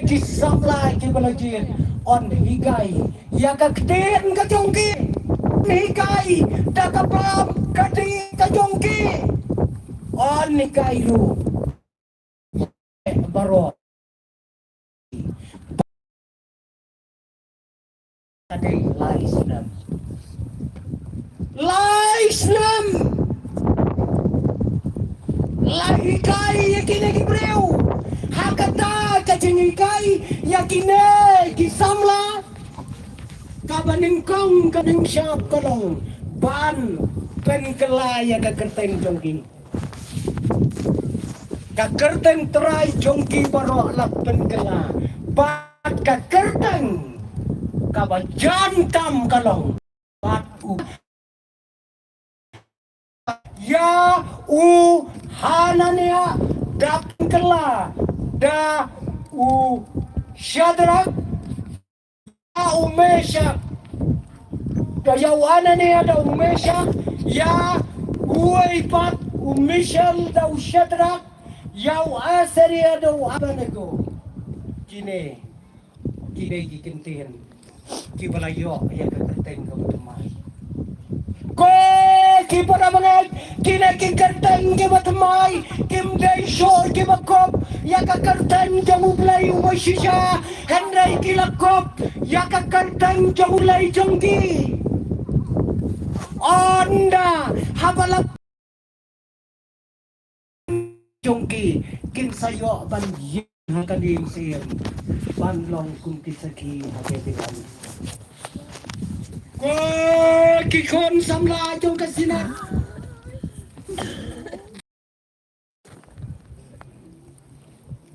kisamlai kibalajin on higai ya kakten ka jongki higai dakapam kati ka jongki on higai lu baro ada Islam lahikai yakine kibreu hakata kajingikai yakine kisamla kabaningkong kaning syap kolong ban pen kelaya kakerteng jongki kakerteng terai jongki baro lak pen kela bat kakerteng kabajantam kalong bat ya hanania dapin kela da Syadrak ya Meshak da yawanania da Meshak ya Uipat Mishal da Syadrak ya Asaria da Abanago kini kikentin kibalayo ya kakerteng kabatamay ko kipada banget kina kikerteng kabatamay kimday shor kibakop ya kakerteng jamulay umashisha henry kilakop ya kakerteng jamulay jonggi onda habalap jonggi kin sayo ban hakadim siyem ban long kum kisaki hakebilan ko kikon samla jong kasina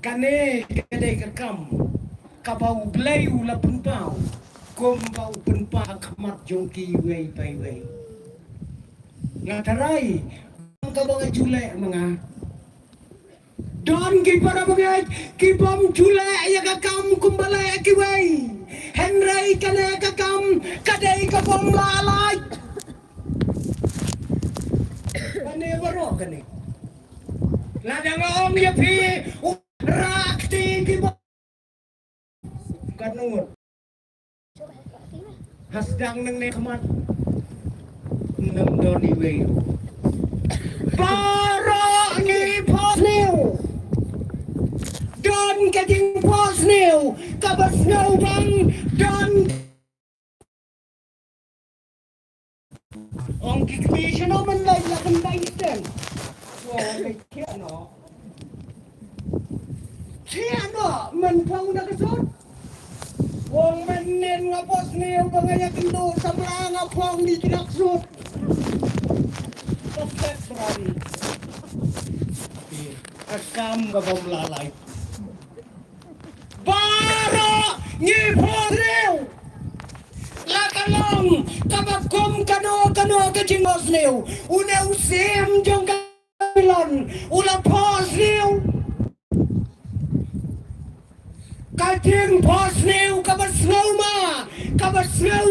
kane kade kakam kabau blay ula punpau kom bau punpa kamat jongki wei pai wei ngatarai kabang julek mga don ki para banget ki bom julek ya kakam kumbale ki wei Henry kane kakam kadai ka bom lalai kane baro kane ladang om ya pi rakti ki bom kanur hasdang nang ne khamat nang doni wei baro ni posniu don getting posniu kabas no bang don ong kikmission no man lai lakan baisten oh kiano man pau na kasot wong menen nga posniu bangaya kendo samla nga pau ni tinaksot perfect brari kakam ka bom lalai Baro ni podreu la kalong kabakom kano kajing osneu uneu sem jong kalon ula posneu kajing posneu kabasneu ma kabasneu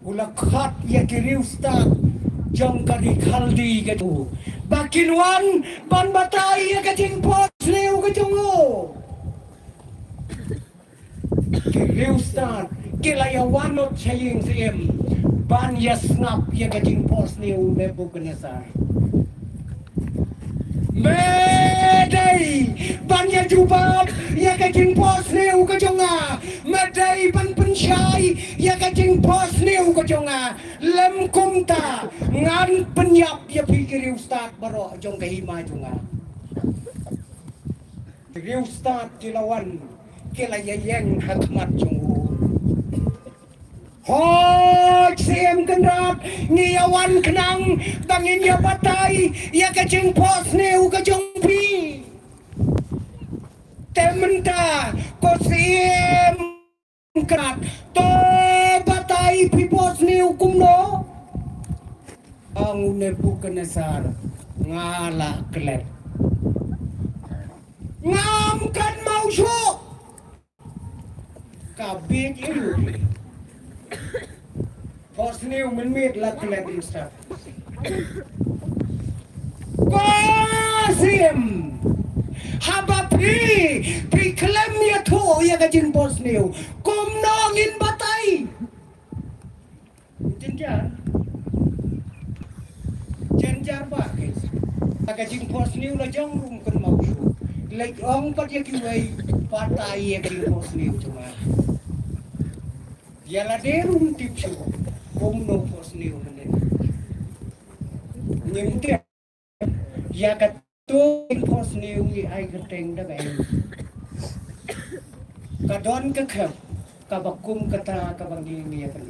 ula khat ya kiriu sta jong kadi khaldi gitu Bakinwan ban batai ya kajing posneu kajongo Kiriustan kilayawanot saying siem ban yasnap ya kajing posneu Nebukadnezar Medai ban ya jubab ya kajing posneu kajonga Medai ban pensyai ya kajing posneu kajonga lem kumta ngan penyap ya pikir ustad baro jong kahima junga pikir ustad dilawan kilayayeng hakmat jungu hoj siem kendrat ngiyawan kenang bangin ya batai ya kajing posneu kajong pi tementa ko siem kendrat to batai pi posneu kumno ang Nebukadnezar ngala kelet ngam kan mau syuk kabit ilu posneu menmit la kelet ustad Qasim haba pi klem ya tho ya ka jing pos neu kom nong in batai jenjar ba ke ka jing pos neu la jong rum kan mau shu lek ong pat ya ki wei batai ya ka jing pos neu cuma ya la de rum tip shu kom no pos neu ne nim te ya ka to jing pos neu ni ai ka teng da ba ka don ka khap ka bakum ka ta ka bangi ni ya kan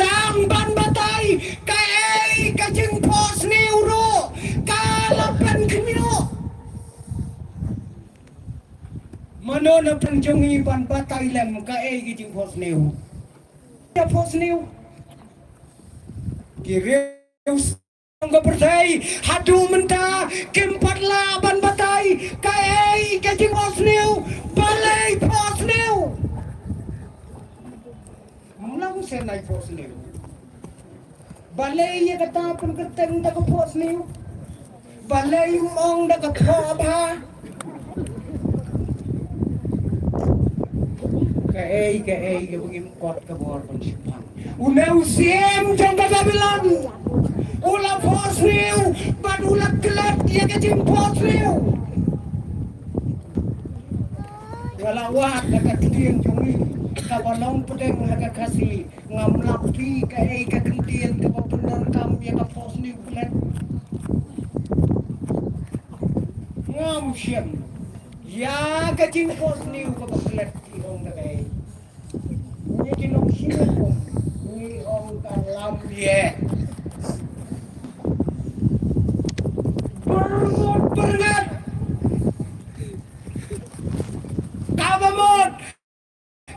tang ban batai ka ei ka jing pos neu ro ka lapan kmino mano na penjongi ban batai lem ka ei ki jing pos neu ya pos neu kireu ka pertai hadu menta kempat la ban batai ka ei ka jing pos neu balai pos neu mulang senai pos neu balai ya kata pun keteng da ka pos neu balai mong da ka tho ba ka ei ka bugim kot ka bor pun sipang uneu siem jang ka bilang ula pos neu ban ula kelat ya ka jing pos neu wala wat ka tien jong ka balong pedeng ka kasih ngamlak pi ka ei ka kentien ka benar kam ya ka pos ni bulan ngam siem ya ka jing pos ni ka belet ki ong da ei ni ki long siem ko ni ong ka lam ye bergat kabamot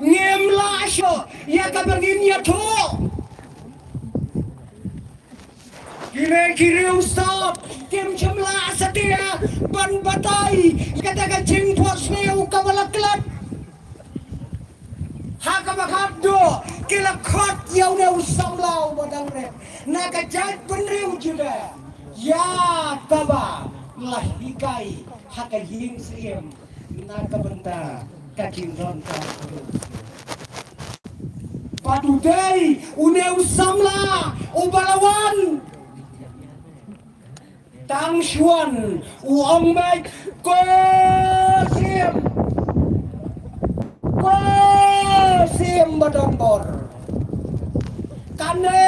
ngem lasho ya ka bergin ya tho kire ustad kim chamla satia ban batai kata ka jing pos neu ka balaklat ha ka bakat do kila khot yau ne usamlau badang re na ka jat penriu juga ya kaba lahikai ha ka yin siem na ka benta ka jing ron ka padudai uneu samla ubalawan tang xuan u ong mai ko sim badong bor kane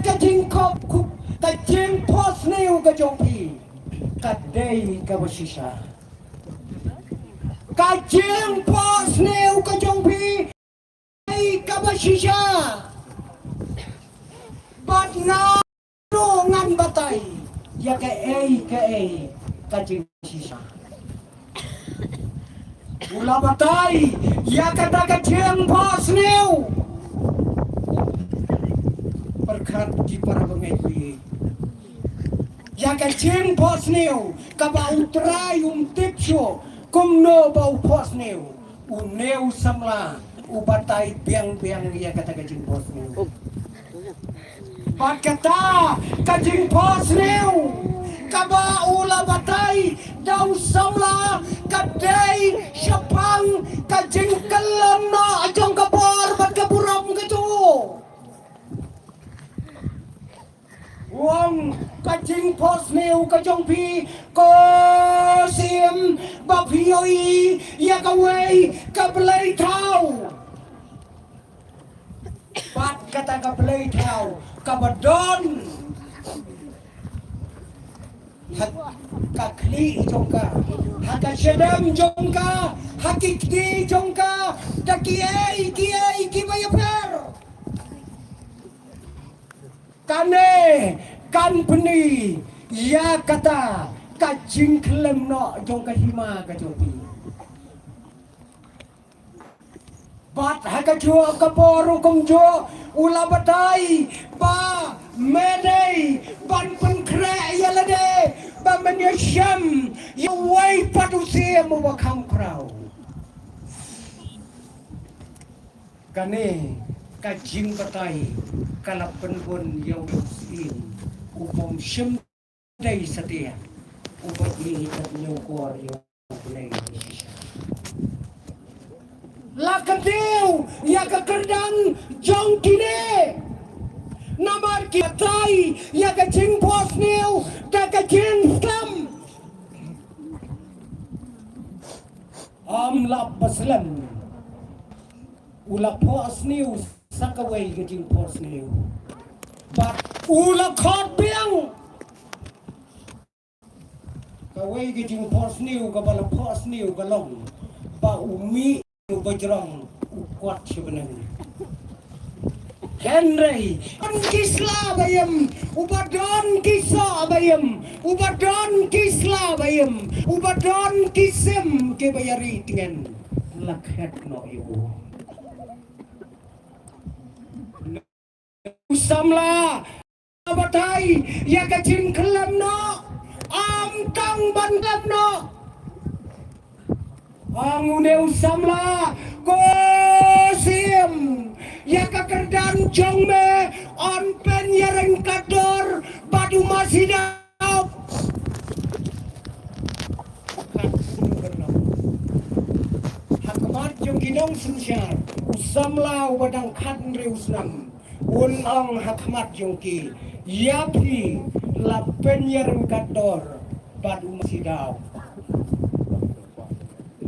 ka jing kop kup ka jing pos neu ka jong pi ka dei ka basisha ka jing pos neu ka jong pi dei ka basisha bat na ro ngan batai ya ka ei ka jing sisa ula batai ya kata ka jing pos neu perkhat di para bengai ya ka jing pos neu ka ba utrai tipso kumno bau pos neu uneu samla ubatai biang ya kata ka jing pos neu pat kata ka jing pos neu kaba ula batai dau samla kadai syapang ka jing kelam no ajong kabor bat ka buram ka tu wong ka jing pos neu ka jong pi ko sim ba phioi ya ka wei ka blai thau bat kata ka blai thau ka badon kakli jongka haka shedam jongka hakikti jongka takiai ki bayaper kane kan peni ya kata kajing klem no jongka hima ka jopi bat haka jo kaporo kong jo ula batai ba menei ban pen kre yalade ba menyasham ya wai padusia mo bakam krau kane kajing batai kala penbon yang usin upom shem dai satia ubat lihitat nyukor yung play. Lakadew, yakakerdang jong kine. Namar kiatay, yakaching pos new, kakaching slam. Lap baslam. Ula pos new, sakaway kaching pos new. But ula kot biang. Kaway kaching pos new, kabala pos new, galong. Ba umi. Bajrang kuat sebenarnya. Henry, kisla bayam, ubadon kisah bayam, ubadon kisla bayam, ubadon kisem ke bayari dengan lakhat no ibu. Usamla abatai ya kacing kelam no, kang bandam no. Angune usamla kosim ya kakerdang jongme on pen yareng kador badu masih dap hakamat jong kinong sunsyar usamla wadang kadre usnam unang hakamat jong ki yapi la pen yareng kador badu masih dap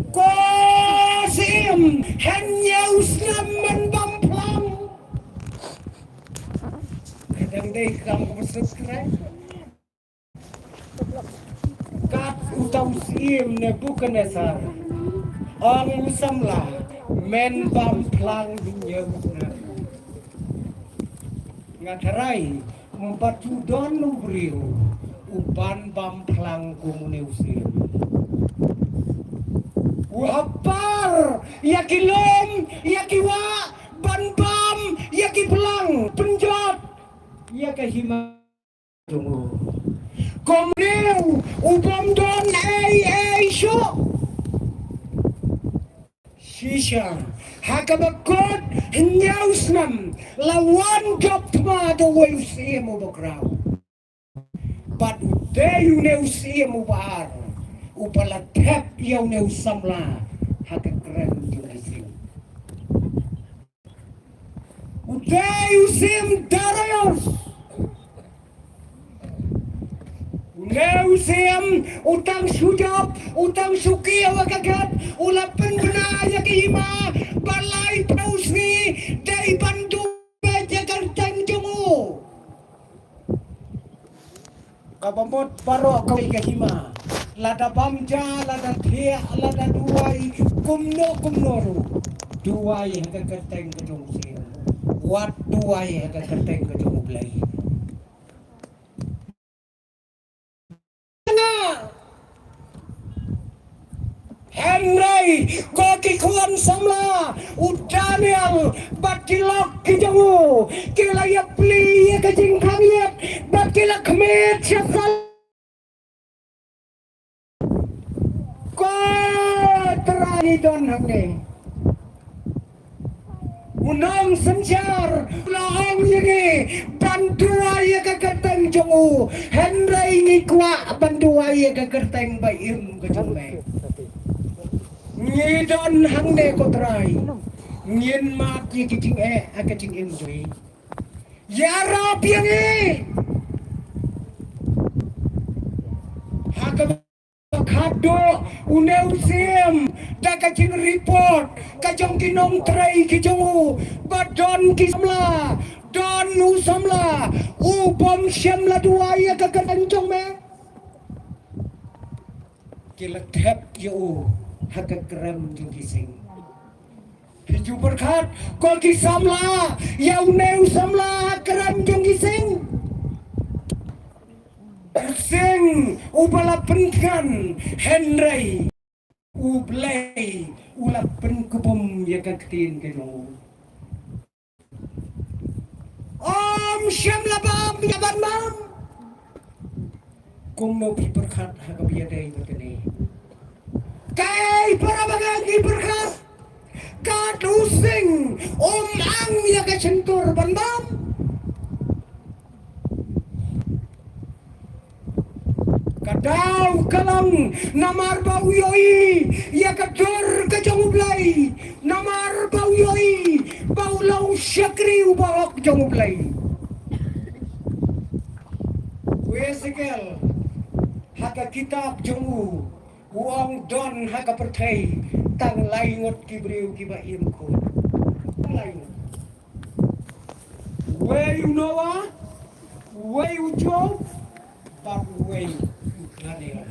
Kosim hanya usnaman bamplang. Kadang day kamu bersukres. Kat utau sim ne bukan dasar. Ang usamlah men bamplang dunia usna. Ngatarai membatu don nubriu uban bamplang kumune usim. Wapar, yakilom, yakiwa, banbam, yakipelang, penjat, yakahima. Komneu, ubam don, syo. Shisha, hakabakot, nyausnam, lawan job tma do wayusi mo bakraw. But udayu neusi mo baar. Upala tep yaw ne usamla hakakren jungisi uday usim darayos usim utang sujab utang suki awakagat ulapan benaya kihima balai pausni dari bantu Jakarta jungu kabamot baro kau kihima lada bamja, lada thea, lada duai, kumno duai haga kerteng kejong sir, wat duai haga kerteng kejong belai. Henry, koki kuan samla, udanial, batilok kejongu, kilaya pli kejing kamiet, batilak kemet syasal. Don hangne unang sanjar laang yagi bandua ya kakateng jongu Henry ngikwa bandua ya kakateng bayim kejongme ngidon hangne kotrai ngin mat ya kicing akacing imjui yarap yangi hakab kado uneusim dakacing report kajong kinong tray kijongu badon kisamla don usamla ubom syamla duaya kakaranjong me kilatep yu hakakrem jungkising hiju berkat kol kisamla yau neu samla krem jungkising sing ubalapenkan Henry ublay ulapen kubum ya kaktin keno syamlabam ya banmam kumno berkat hagabiadai betene kai para bagagi berkat kadusing ang ya kacentur banmam kadau kalang namar bau yoi ya kador ke jongublai namar bau yoi bau lau syakri ubahok jongublai Ezekiel haka kitab jongu uang don haka pertai tang laingot kibriu kiba imku laingot where you know what where you job but where you Daniel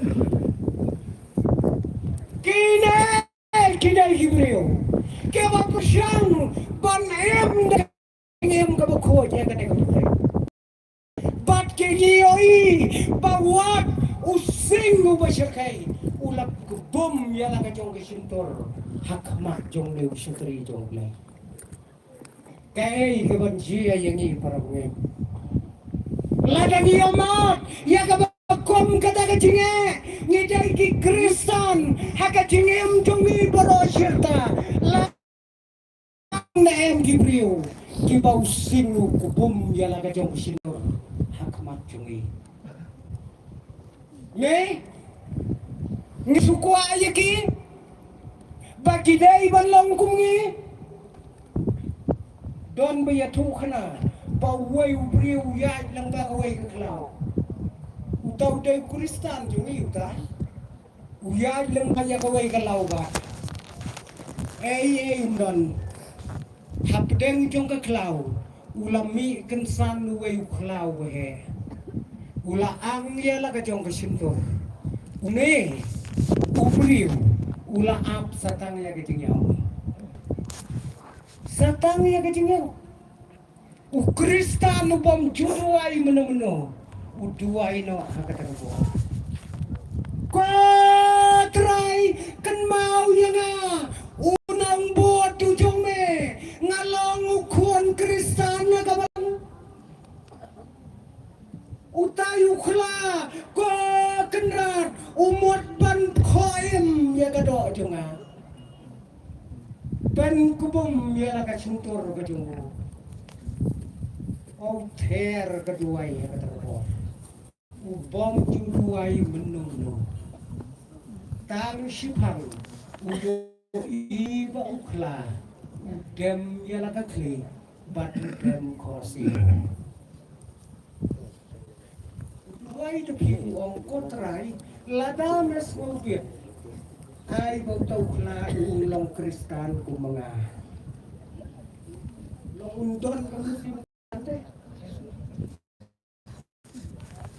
kine kibriu kiba persyang ban em ka bakho je ka ne bat ke yoi bawat using ubasyakai ulap kubum yala ka jong kesintor hakmat jong leu sutri jong lei kai ke banjia yang ni para gue ladang yamat ya ka bakom kata ka jinge ngidai ki Kristen haka jingem jong ni baro syirta la na em gibriu ki bau sinu kubum yala ka jong kesintor hakmat jungi ngi sukwa ayaki bagi dai balong kungi don baya tu khana bawai ubriu ya lang ba kawai klau utau dai Kristen jungi uta uya lang kaya kawai kalau ba don hapdeng jong ka klau ulami kensan wei klau he ula ang yala ka jong kasintor une ubriu ula ap satang ya ketingyaw satang ya ketingyaw u Kristen bom juruai meno uduai no hakatang bo ko try kan mau yanga unang bo tu jong me ngalong ukon Kristen na ka utayu khla ko kenrat umut ban khoim ya kado jonga ban kubum ya ka cintur ka jongo au ther kedua ya kado ubom juduai menungno tang sipang udo iba ukhla udem ya ka kli bat dem khosi why the people on kotrai ladam es ngobit ay bautaw kla ulang Kristen ko mga longundon kamusim ante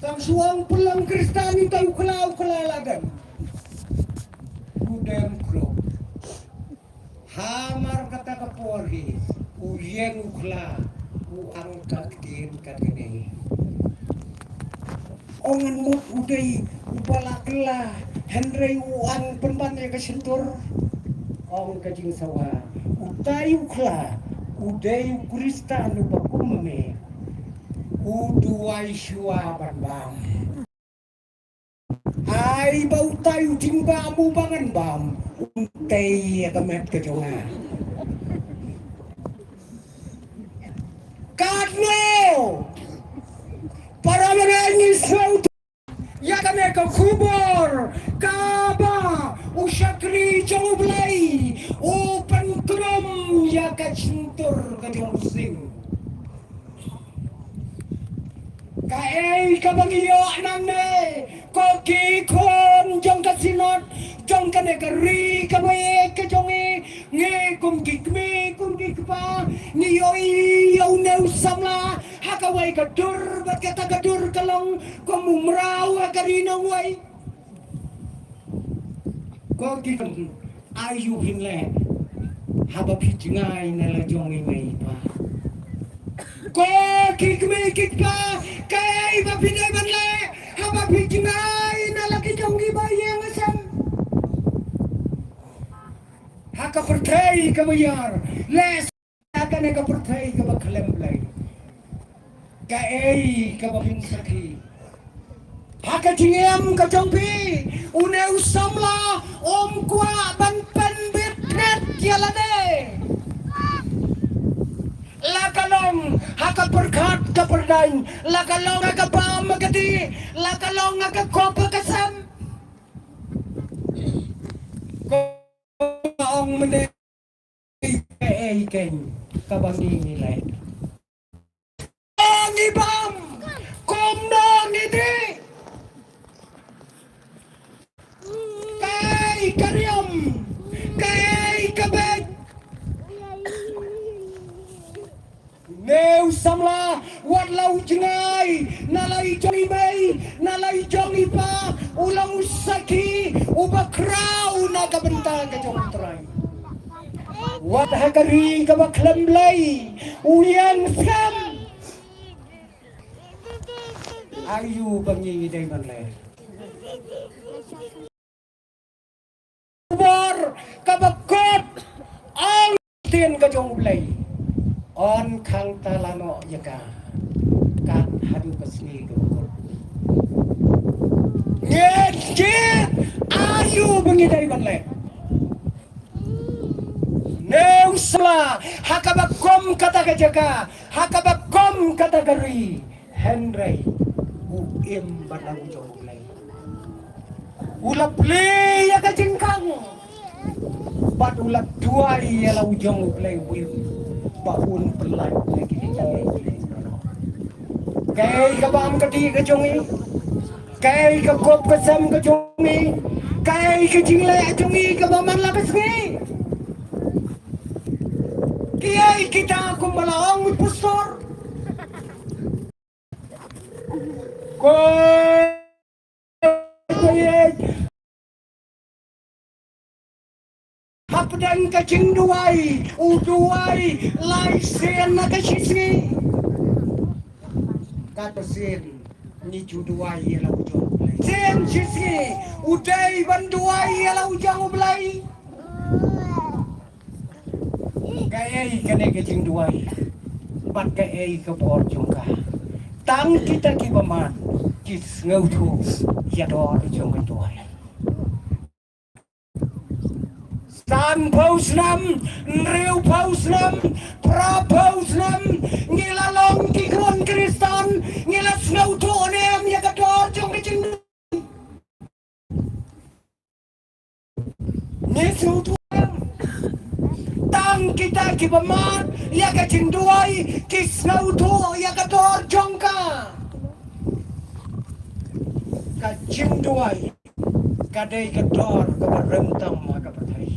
tang suang pulang Kristen itaw kla ladam udem kro hamar kata kapori uyeng ukla uang kaktin katene ongan mut udai ubalakla Henry uang pemban ya kesentur ong kajing sawa utai ukla udai Kristen ubakumme uduai syua bambam ai bau tayu jingba mu bangan bam untai ya kemet kejonga Kadno para menyanyi saut ya kami ke kubur kaba usyakri jongublai upan krom ya ka cintur ka jongsing kae ka bagiyo nangne ko ki kon jong ka sinot jong ka ne ka ri ka bae ka jongi nge kum ki pa ni yoi yau ne samla hakawai ka dur bat ka ta dur kalong ko mumrau ka rinong wai ko ki ayu hinle haba pitngai na la jongi mai pa ko ki pa kai ba pinai banle haba pitngai na la ki jongi ba yang asam haka pertai ka bayar les haka ne ka pertai ka bakhlem lai kai ka babin sakhi haka jingem ka jongpi une usamla om kwa ban pen bitnet yalane lakalong haka perkat ka perdain lakalong haka pam magadi lakalong haka kopa kasam menai ken kabangi nilai ngibam komno ngidi kai karyam kai kabet nêu samla wat lau jengai nalai jongi mei nalai jongi pa ulang saki ubakrau naga bentang ke jong terai wat hakari ka baklem lay uyan skam ayu bangi dai manle bor ka bakot ang tien ka jong lay on kang talano yaga kat hadu kasni gokol ngejit ayu bangi dai manle neu sala hakabakom kata kajaga hakabakom kata gari Henry uim balang jonglay ulap li ya kajengkang bat ulap dua ya lau jonglay wim baun pelai lagi dijalai kay kabam kati kajongi kay kakop kasam kajongi kay kajinglay kajongi kabaman lakas ni kiyay kita kumbalaong pusor hapdan kacing duai uduai lai sen na kacisi kata sen ni juduai yalau jong sen sisi udai banduai yalau jang belai kayai kene kacing duai bat kayai ke bor jongka tang kita kibaman kis ngautu ya do jong duai San Pausnam, Riu Pausnam, Pra Pausnam, ngilalong kikron Kristan, ngilas ngautu onem ya kador jong kacing Yesu Tuhan tang kita kibaman ya kacing duai kis ngautu ya kador jongka kacing duai kadai kador kabaremtam kabatai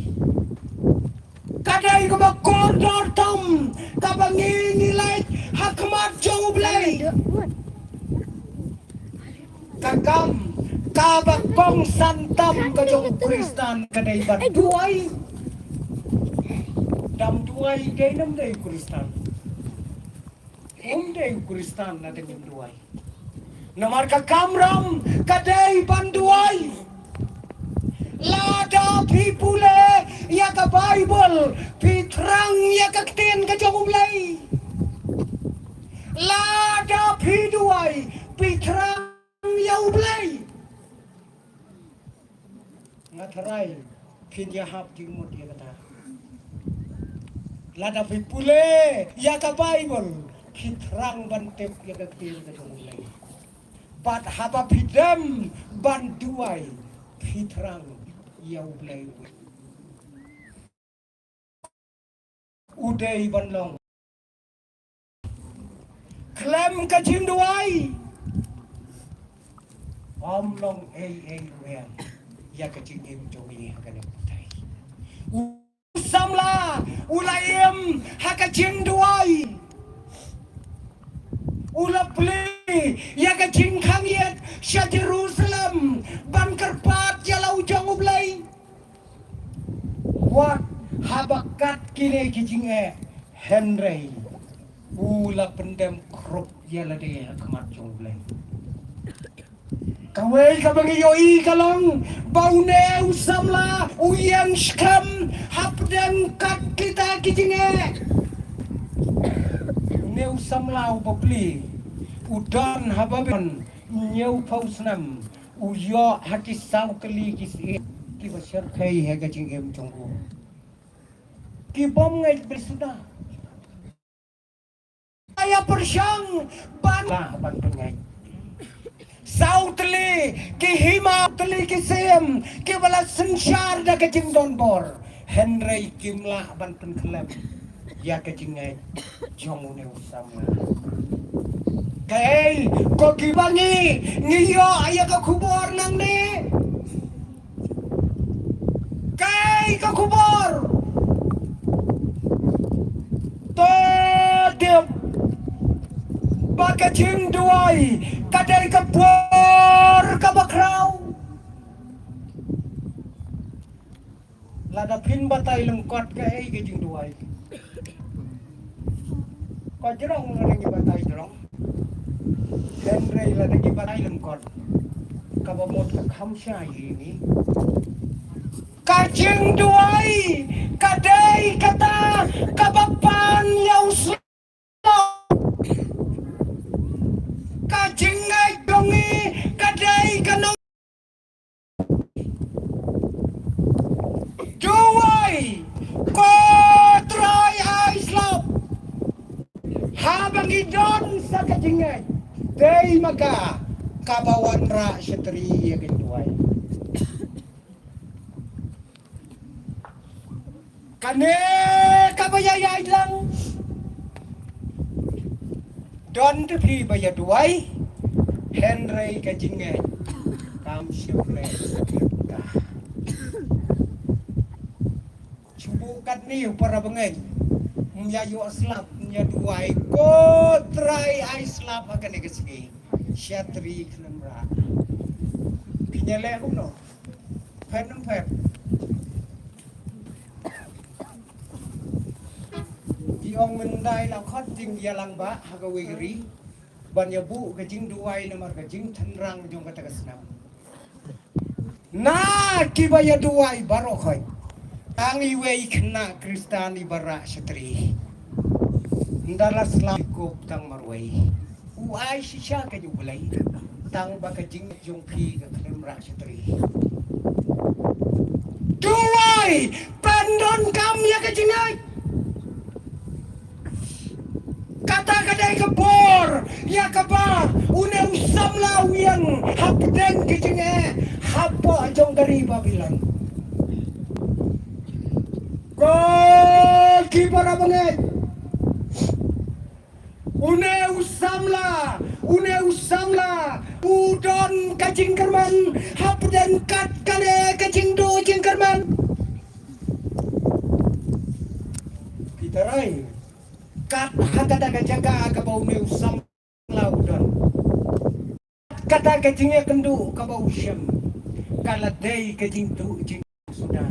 kadai kabakordor tam kabangi nilai hakmat jauh belai kakam kabakong santam kajong Kristan kadai banduai dam duai day nam day Kristan day Kristan na dengan duai namar kakamram kadai banduai lada pipule ya ka Bible pitrang ya ka kten ka jomulai lada piduai pitrang ya ublai ngatarai pinja hap jingmut ya kata lada pipule ya ka Bible pitrang bantep ya ka kten ka jomulai bat haba pidam banduai pitrang ya ublai udai banlong klem kacing duai omlong wen ya kacing im jogi hakane putai usamla ulaim hakacing duai ulapli ya kacing kangiet sya Jerusalem ban kerpat ya lau jang ublai wat habakat kini kijing Henry ula pendem krop ya lade hakmat jong blai kawai kabangi yoi kalong baune usamla uyang skam hapdem kat kita kijing ne usamla ubabli udan hababan nyau pausnam uyo hati sau kali kisi ki basar kai he kijing jonggu ki bom ngai bersudah saya persyang ban pengai sau teli ki hima teli ki sem ki bala sensar da kecing don bor Henry Kimlah ban penkelem ya kejingai jong ne usam kay ko kibangi ngiyo aya ka kubor nang ni kay ka kubor to diep baka jing duai kadai ka por ka bakraw lada pin batay lengkot kay ka jing duai ko jerong lagi batay jerong Henry lada gi batay lengkot ka bamot ka khamsha ini kajing duai kadai kata kabapan yaw kajing ay dongi kadai kanong duai ko try islap habang idon sa kajing ay day maka kabawan ra syatri yakin duai kane kabayayay lang don tepi baya duai Henry kajinge kam syufle cubukat ni para bengai menyayu aslap nya duai ko try islap akan ikesgi syatri klemra kinyale uno penum pep Diong mendai la khot jing yalang ba hagawiri banya bu ke jing duai namar ke jing thanrang jong kata kasnam na kibaya duai baro khoi tangi wei khna kristani bara syatri ndala slam kop tang marwei uai shisha ke jublai tang ba ke jing jong phi ke klemra syatri duai pandon kam ya ke jingai kata kadai kebor ya kabar une usam lawian hak den kijinge hapo jong dari babilan ko kibara banget une usam la udon kajing kerman hap den kat kale kajing do jing kerman kita rai kat hata daga jaga ka bau ne usam laudon kata kajingnya kendu ka bau syem kala dei kajing tu jing sudah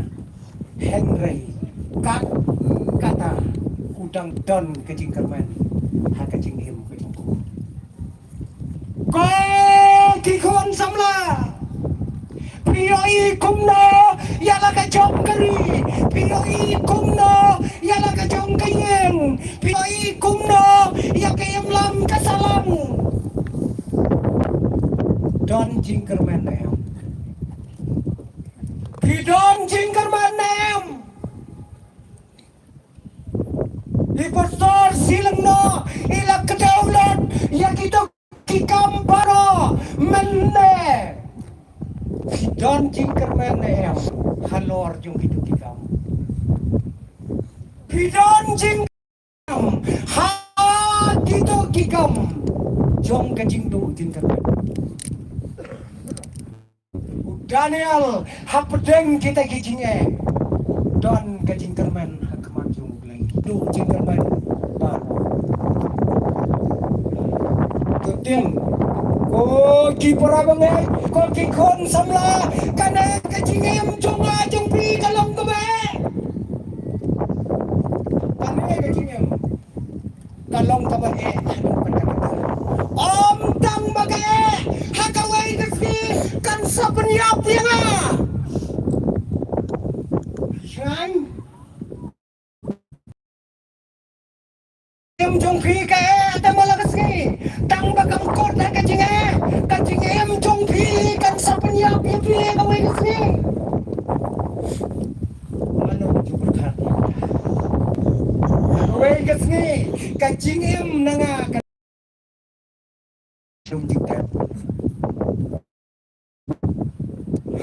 Henry kat kata udang don kajing kerman ha kajing him kajing ko ki kon samla Piyoi kumno yala ka jong kari Piyoi kumno yala ka jong kayeng Piyoi kumno ya kayem lam kasalam Don jingkerman em Pidon jingkerman em Ipastor silang no ilak kedaulat ya kita kikam baro menne Don jingkerman em halor jong hidu kikam Pidon jingkam ha kita kikam jong ka jingdu jingkerman Daniel hapedeng kita kijinge Don ka jingkerman hakman jong lagi du jingkerman baru tutin ko ki para bangai ko ki kon samla kana kajingem jonga jong pi kalong ko be kana kajingem kalong ka ba om tang bagai hakawai kasi kan sa penyap dia Shang em jong pi ka ta malakas ki tang bakam kot na kajing em jong pi kan sa penyap pi kawai kasi ano jubur khat kawai kasi kajing em nanga jong jingkat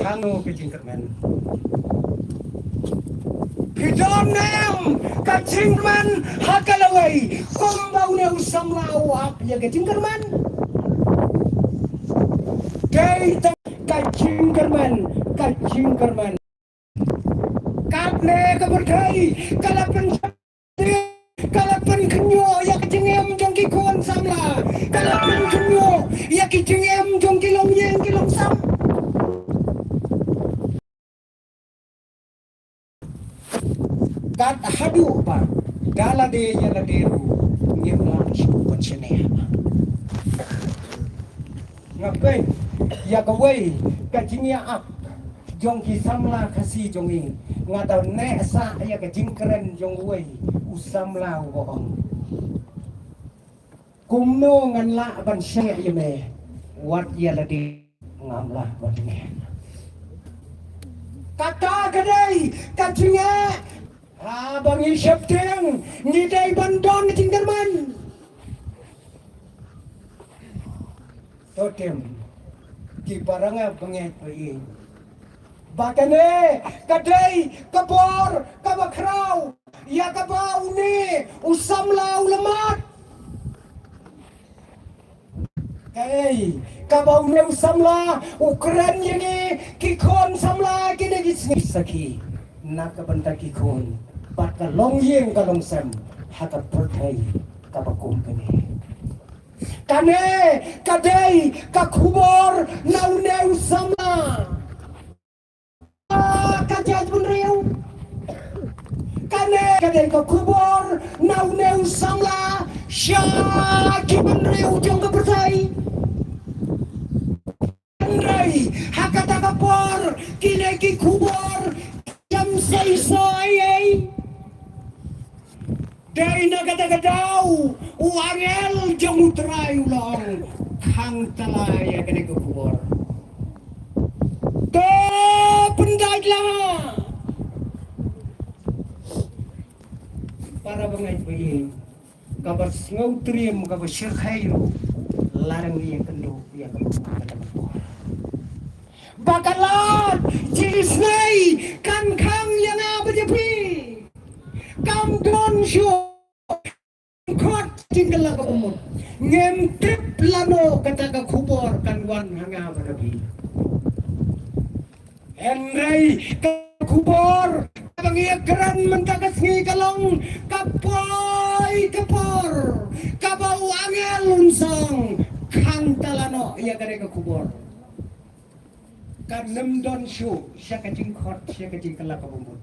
hano kajing kerman Hidonem kacingman hakalaway kumbau ne usam lawap ya kacingkerman kaita kacingkerman kapne keberkai kalapan kenyo ya kacingem jongki kon samla kalapan kenyo ya kacingem jongki longyeng kilong sam kat hadu pa dala de ya la deru ngem lang shukon sene ngapain ya kawai kacingnya ap jongki samla kasi jongi ngadau ne sa ya kacingkeren jongwei usamla bohong kumno ngan la ban syeng ya me wat ya la de ngamlah wat ne kata kedai kacingnya abang isap teng ngidai bandon tinggalman totem di barangnya pengen pergi bakane kadai kabor kabakrau ya kabau ni usam lau lemat hey kabau ni usam la ukran ini kikon samla kini gisaki nak bentar kikon baka longyeng kalong sem haka pertai kabakum kene kane kadai kakubor nauneu sama kajaj bunriu kane kadai kakubor nauneu sama syaki bunriu jong kepertai andai haka takapor kine kikubor jam say Dai na gada-gadau uangel jong utray ulong kang talaya kene kubor to pendag lah para bangay bayin kabar ngau trim kabar syirkhairo larang yang kendo yang bakalat jirisnai kan kang yang apa jepi kam don syo kot tinggal ka umur ngentip lano kata ka kubor kanwan hanga bagabi enrai ka kubor pangiagran mentakas ngi kalong kapoy kapor kabau angel unsang kang talano iya kare ka kubor kan don syo siya kacing kot siya kacing kala ka umur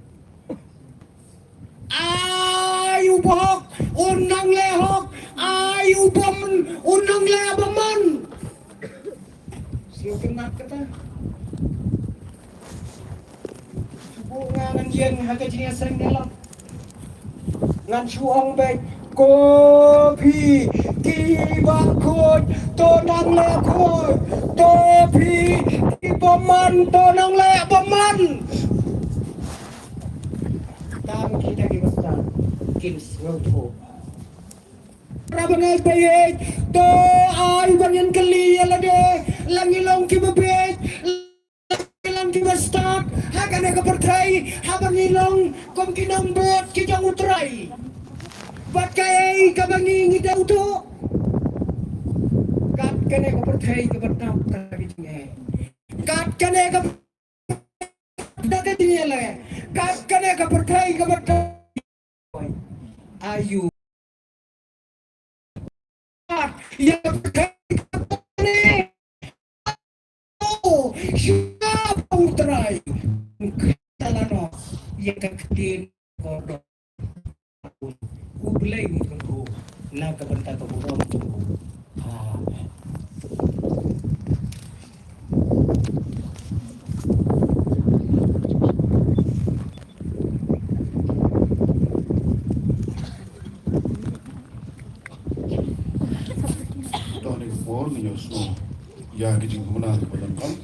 ayu bohok unang lehok ayu bom unang lebaman siyo kena kata subuh ngan yen haga jinya sering dalam ngan suong baik kopi kibakut tonang lekut topi kibaman tonang lebaman tam kita kibasta kins ngaupo rabangay bayet to ay banyan kali alade langilong kibabet langilong kibastak hagana kapertay habangilong kom kinambot kijang utray bat kay kabanging idaw to kat kane kapertay kabertap kagitnge kat kane kapertay dagat dinile kat kane kapertay kabertap ayu ya kane oh siapa utray talano ya kaktin kodo ublay mo na kabanta to burom Borneo so ya kijing muna ko lang